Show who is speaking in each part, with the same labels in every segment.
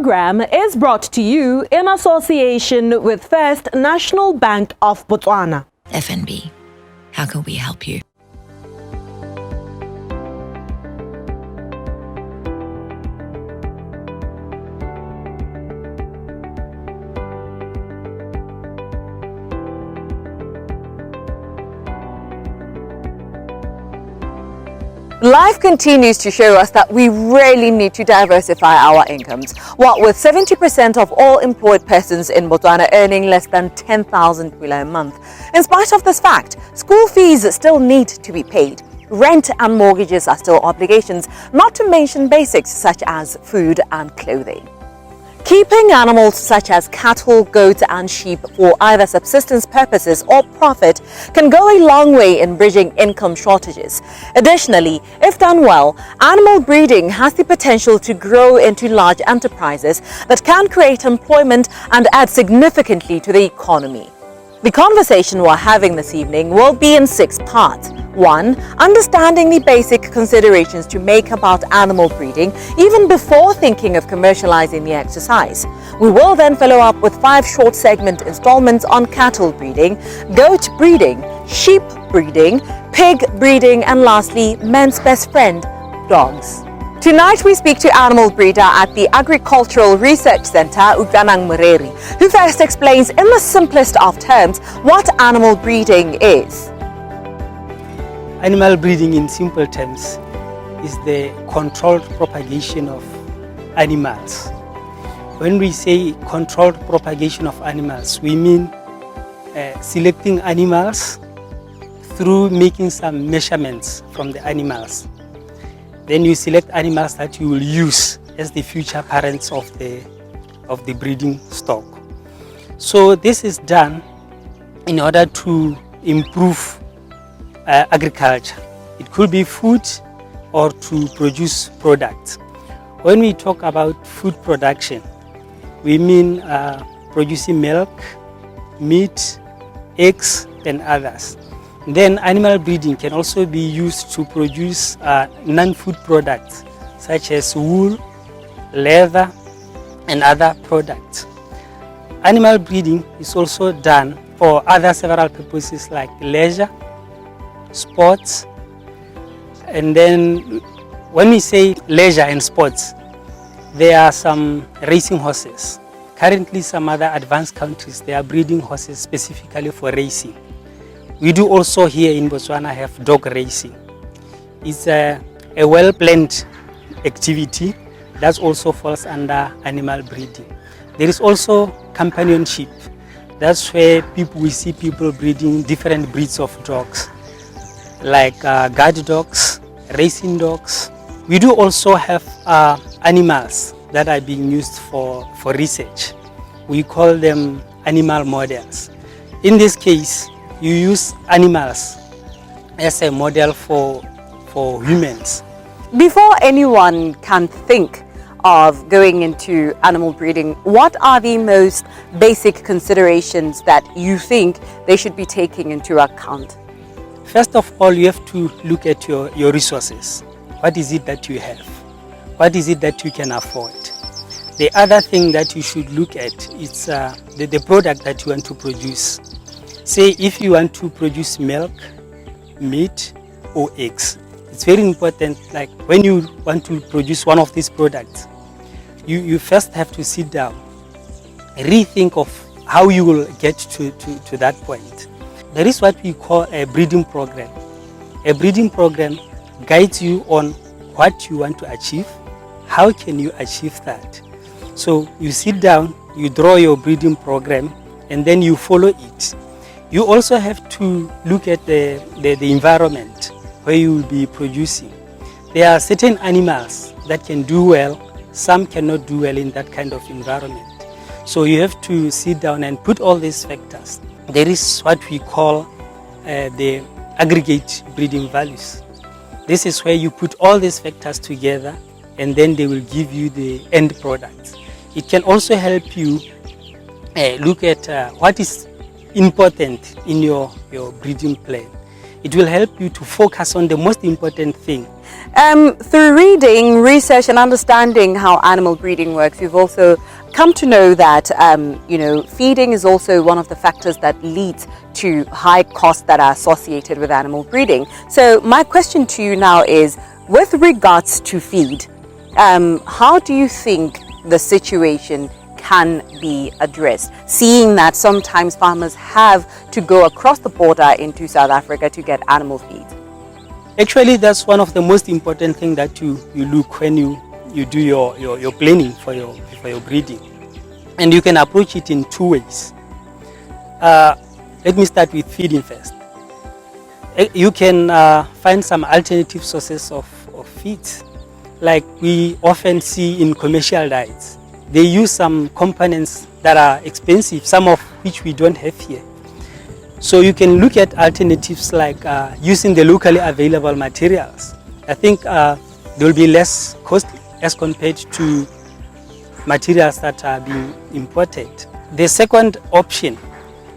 Speaker 1: program is brought to you in association with First National Bank of Botswana.
Speaker 2: FNB, how can we help you?
Speaker 3: Life continues to show us that we really need to diversify our incomes. What with 70% of all employed persons in Botswana earning less than 10,000 kula a month. In spite of this fact, school fees still need to be paid. Rent and mortgages are still obligations, not to mention basics such as food and clothing. Keeping animals such as cattle, goats and sheep for either subsistence purposes or profit can go a long way in bridging income shortages. Additionally, if done well, animal breeding has the potential to grow into large enterprises that can create employment and add significantly to the economy. The conversation we're having this evening will be in 6 parts. 1. Understanding the basic considerations to make about animal breeding even before thinking of commercializing the exercise. We will then follow up with 5 short segment installments on cattle breeding, goat breeding, sheep breeding, pig breeding, and lastly, men's best friend, dogs. Tonight we speak to animal breeder at the Agricultural Research Center, Utanang Mureri, who first explains in the simplest of terms what animal breeding is.
Speaker 4: Animal breeding in simple terms is the controlled propagation of animals. When we say controlled propagation of animals, we mean selecting animals through making some measurements from the animals. Then you select animals that you will use as the future parents of the breeding stock. So this is done in order to improve agriculture. It could be food or to produce products. When we talk about food production, we mean producing milk, meat, eggs, and others. Then animal breeding can also be used to produce non-food products such as wool, leather, and other products. Animal breeding is also done for other several purposes like leisure, sports, and then when we say leisure and sports, there are some racing horses. Currently, some other advanced countries, they are breeding horses specifically for racing. We do also here in Botswana have dog racing. It's a well-planned activity that also falls under animal breeding. There is also companionship. That's where we see people breeding different breeds of dogs, like guard dogs, racing dogs. We do also have animals that are being used for research. We call them animal models. In this case, you use animals as a model for humans.
Speaker 3: Before anyone can think of going into animal breeding, what are the most basic considerations that you think they should be taking into account?
Speaker 4: First of all, you have to look at your resources. What is it that you have? What is it that you can afford? The other thing that you should look at is the product that you want to produce. Say if you want to produce milk, meat, or eggs, it's very important, like when you want to produce one of these products, you first have to sit down, rethink of how you will get to that point. There is what we call a breeding program. A breeding program guides you on what you want to achieve, how can you achieve that. So you sit down, you draw your breeding program, and then you follow it. You also have to look at the environment where you will be producing. There are certain animals that can do well, some cannot do well in that kind of environment. So you have to sit down and put all these factors. There is what we call the aggregate breeding values. This is where you put all these factors together and then they will give you the end product. It can also help you look at what is important in your breeding plan. It will help you to focus on the most important thing.
Speaker 3: Through reading, research, and understanding how animal breeding works, we've also come to know that feeding is also one of the factors that leads to high costs that are associated with animal breeding. So my question to you now is, with regards to feed, how do you think the situation can be addressed, seeing that sometimes farmers have to go across the border into South Africa to get animal feed?
Speaker 4: Actually, that's one of the most important things that you look when you do your planning for your breeding. And you can approach it in two ways. Let me start with feeding first. You can find some alternative sources of feed, like we often see in commercial diets. They use some components that are expensive, some of which we don't have here. So you can look at alternatives like using the locally available materials. I think they will be less costly as compared to materials that are being imported. The second option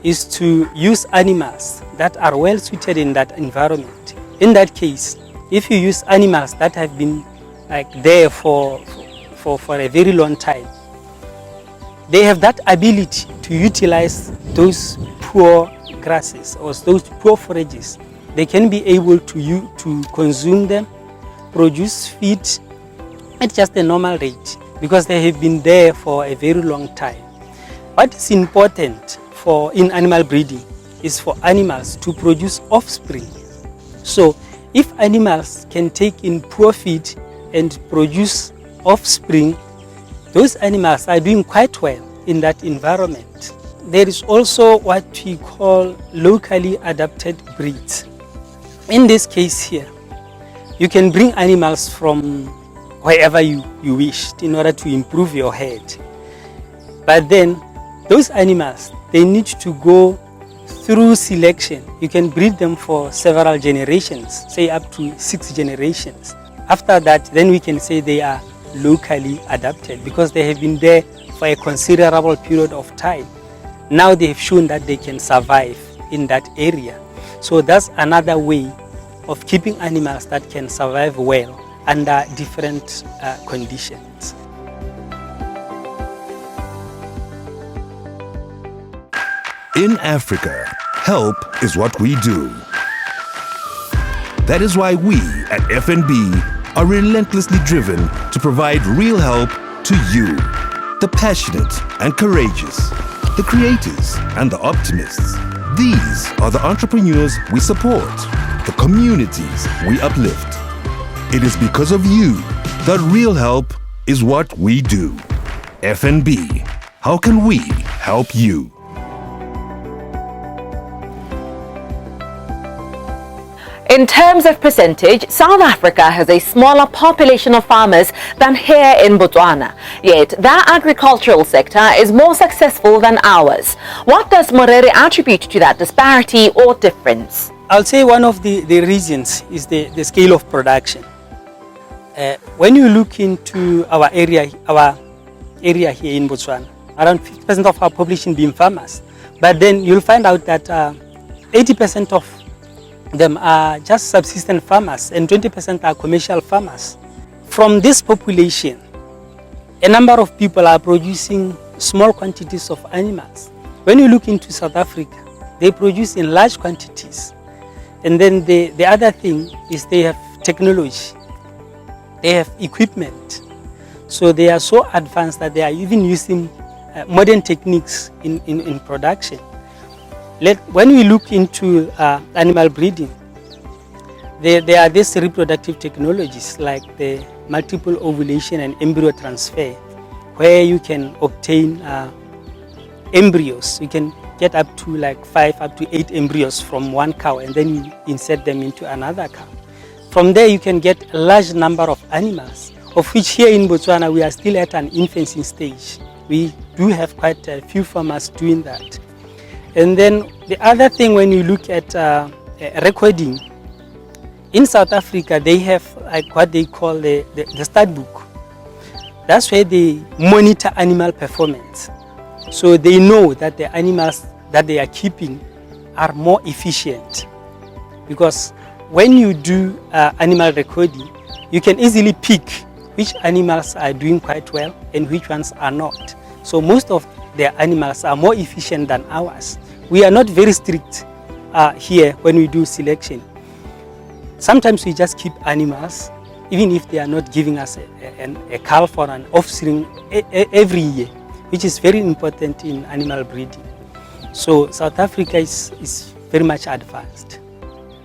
Speaker 4: is to use animals that are well suited in that environment. In that case, if you use animals that have been there for a very long time, they have that ability to utilize those poor grasses or those poor forages. They can be able to consume them, produce feed at just a normal rate, because they have been there for a very long time. What is important in animal breeding is for animals to produce offspring. So if animals can take in poor feed and produce offspring, those animals are doing quite well in that environment. There is also what we call locally adapted breeds. In this case here, you can bring animals from wherever you wished in order to improve your herd. But then those animals, they need to go through selection. You can breed them for several generations, say up to 6 generations. After that, then we can say they are locally adapted because they have been there for a considerable period of time. Now they have shown that they can survive in that area. So that's another way of keeping animals that can survive well under different conditions.
Speaker 5: In Africa, help is what we do. That is why we at FNB are relentlessly driven to provide real help to you, the passionate and courageous, the creators and the optimists. These are the entrepreneurs we support, the communities we uplift. It is because of you that real help is what we do. FNB, how can we help you?
Speaker 3: In terms of percentage, South Africa has a smaller population of farmers than here in Botswana. Yet, their agricultural sector is more successful than ours. What does Morere attribute to that disparity or difference?
Speaker 4: I'll say one of the reasons is the scale of production. When you look into our area here in Botswana, around 50% of our population being farmers. But then you'll find out that 80% of them are just subsistence farmers and 20% are commercial farmers. From this population, a number of people are producing small quantities of animals. When you look into South Africa, they produce in large quantities. And then the other thing is they have technology, they have equipment. So they are so advanced that they are even using modern techniques in production. When we look into animal breeding, there are these reproductive technologies like the multiple ovulation and embryo transfer, where you can obtain embryos. You can get up to like 5 up to 8 embryos from one cow, and then you insert them into another cow. From there you can get a large number of animals, of which here in Botswana we are still at an infancy stage. We do have quite a few farmers doing that. And then the other thing, when you look at recording, in South Africa they have like what they call the stat book. That's where they monitor animal performance. So they know that the animals that they are keeping are more efficient. Because when you do animal recording, you can easily pick which animals are doing quite well and which ones are not. So most of their animals are more efficient than ours. We are not very strict here when we do selection. Sometimes we just keep animals, even if they are not giving us a calf or an offspring every year, which is very important in animal breeding. So South Africa is very much advanced.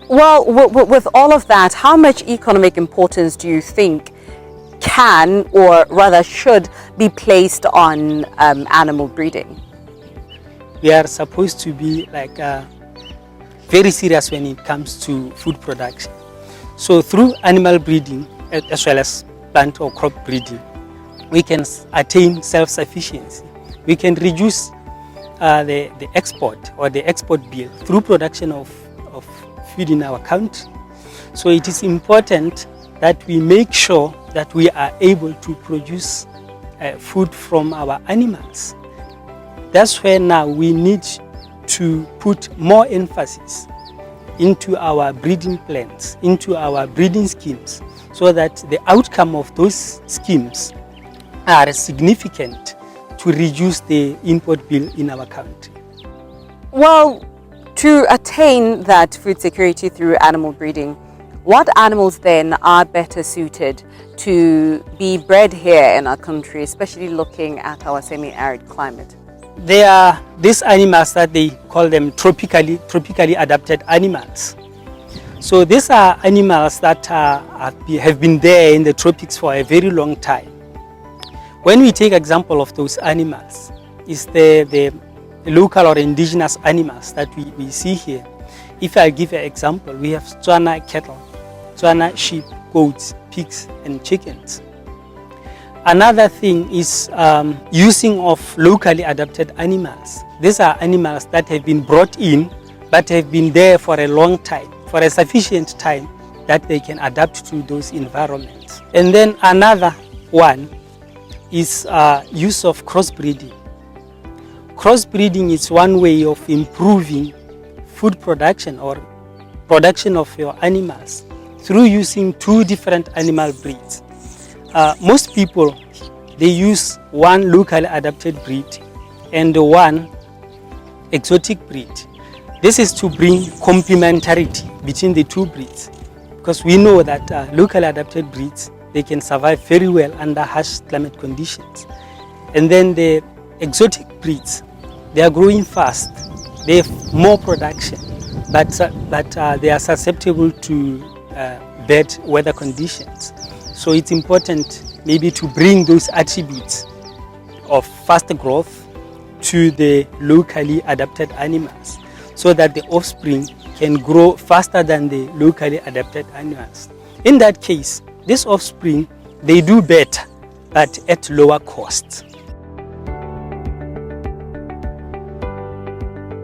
Speaker 3: Well, with all of that, how much economic importance do you think can, or rather should, be placed on animal breeding?
Speaker 4: We are supposed to be like very serious when it comes to food production. So through animal breeding, as well as plant or crop breeding, we can attain self-sufficiency. We can reduce the export or the export bill through production of food in our country. So it is important that we make sure that we are able to produce food from our animals. That's where now we need to put more emphasis into our breeding plans, into our breeding schemes, so that the outcome of those schemes are significant to reduce the import bill in our country.
Speaker 3: Well, to attain that food security through animal breeding, what animals then are better suited to be bred here in our country, especially looking at our semi-arid climate?
Speaker 4: There are these animals that they call them tropically adapted animals. So these are animals that have been there in the tropics for a very long time. When we take example of those animals, is the local or indigenous animals that we see here. If I give an example, we have Tswana cattle, Tswana sheep, goats, pigs and chickens. Another thing is using of locally adapted animals. These are animals that have been brought in but have been there for a long time, for a sufficient time that they can adapt to those environments. And then another one is use of crossbreeding. Crossbreeding is one way of improving food production or production of your animals through using two different animal breeds. Most people, they use one locally adapted breed and one exotic breed. This is to bring complementarity between the two breeds, because we know that locally adapted breeds, they can survive very well under harsh climate conditions. And then the exotic breeds, they are growing fast, they have more production, but they are susceptible to bad weather conditions. So it's important maybe to bring those attributes of fast growth to the locally adapted animals, so that the offspring can grow faster than the locally adapted animals. In that case, this offspring, they do better, but at lower cost.